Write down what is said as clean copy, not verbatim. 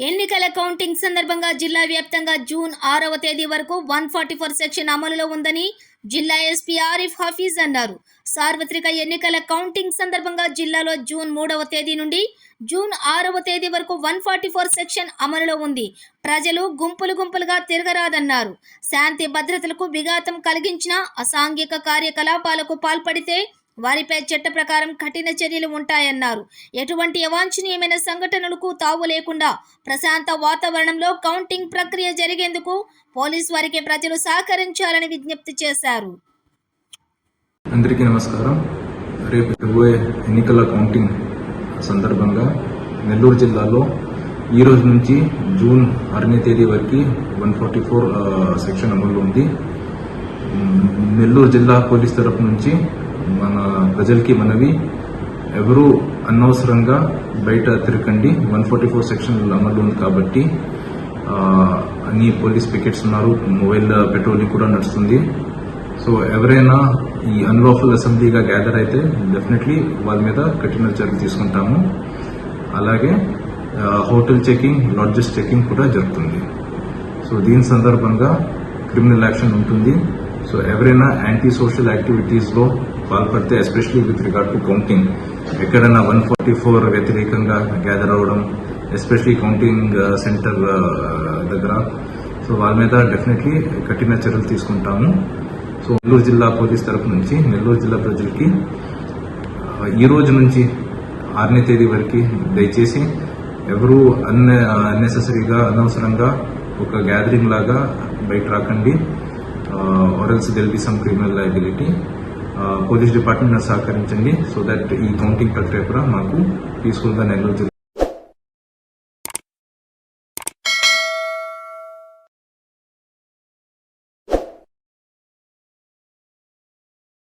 ఎన్నికల కౌంటింగ్ సందర్భంగా జిల్లా వ్యాప్తంగా జూన్ 6వ తేదీ వరకు 144 సెక్షన్ అమలులో ఉందని జిల్లా ఎస్పీ ఆరిఫ్ హఫీజ్ అన్నారు. సార్వత్రిక ఎన్నికల కౌంటింగ్ సందర్భంగా జిల్లాలో జూన్ 3వ తేదీ నుండి జూన్ 6వ తేదీ వరకు 144 సెక్షన్ అమలులో ఉంది. ప్రజలు గుంపులుగా తిరగరాదన్నారు. శాంతి భద్రతలకు విఘాతం కలిగించిన అసాంఘిక కార్యకలాపాలకు పాల్పడితే వారిపై చట్ట ప్రకారం కఠిన చర్యలు ఉంటాయన్నారు. ఎటువంటి అవాంఛనీయమైన సంఘటనలకు తావు లేకుండా ప్రశాంత వాతావరణంలో కౌంటింగ్ ప్రక్రియ జరిగేందుకు పోలీసు వారికి ప్రజలు సహకరించాలని విజ్ఞప్తి చేశారు. అందరికీ నమస్కారం. రేపు రాబోయే ఎన్నికల కౌంటింగ్ సందర్భంగా నెల్లూరు జిల్లాలో ఈ రోజు నుంచి జూన్ 6వ తేదీ వరకు 144 సెక్షన్ అమలు ఉంది. నెల్లూరు జిల్లా పోలీస్ తరపు నుంచి మన ప్రజలకి మనవి, ఎవరు అనవసరంగా బయట తిరగండి. 144 సెక్షన్ అమలు ఉంది కాబట్టి అన్ని పోలీస్ పికెట్స్ ఉన్నారు, మొబైల్ పెట్రోలింగ్ కూడా నడుస్తుంది. సో ఎవరైనా ఈ అన్లాఫుల్ అసెంబ్లీగా గ్యాదర్ అయితే డెఫినెట్లీ వాళ్ళ మీద కఠిన చర్యలు తీసుకుంటాము. అలాగే హోటల్ చెకింగ్, లాడ్జెస్ చెకింగ్ కూడా జరుగుతుంది. సో దీని సందర్భంగా క్రిమినల్ యాక్షన్ ఉంటుంది. సో ఎవరైనా యాంటీ సోషల్ యాక్టివిటీస్లో పాల్పడితే, especially with regard to counting, ఎక్కడైనా 144 వ్యతిరేకంగా గ్యాదర్ అవ్వడం, ఎస్పెషలీ కౌంటింగ్ సెంటర్ దగ్గర, సో వాళ్ళ మీద డెఫినెట్లీ కఠిన చర్యలు తీసుకుంటాము. సో నెల్లూరు జిల్లా పోలీస్ తరపు నుంచి నెల్లూరు జిల్లా ప్రజలకి ఈ రోజు నుంచి 6వ తేదీ వరకు దయచేసి ఎవరు అన్నెసెసరీగా అనవసరంగా ఒక గ్యాదరింగ్ లాగా బయట రాకండి. or else there will be some criminal liability. Police department సహకరించండి. సో దట్ ఈ కౌంటింగ్ ప్రక్రియ కూడా మాకు పీస్ఫుల్ గా నెల్లూరు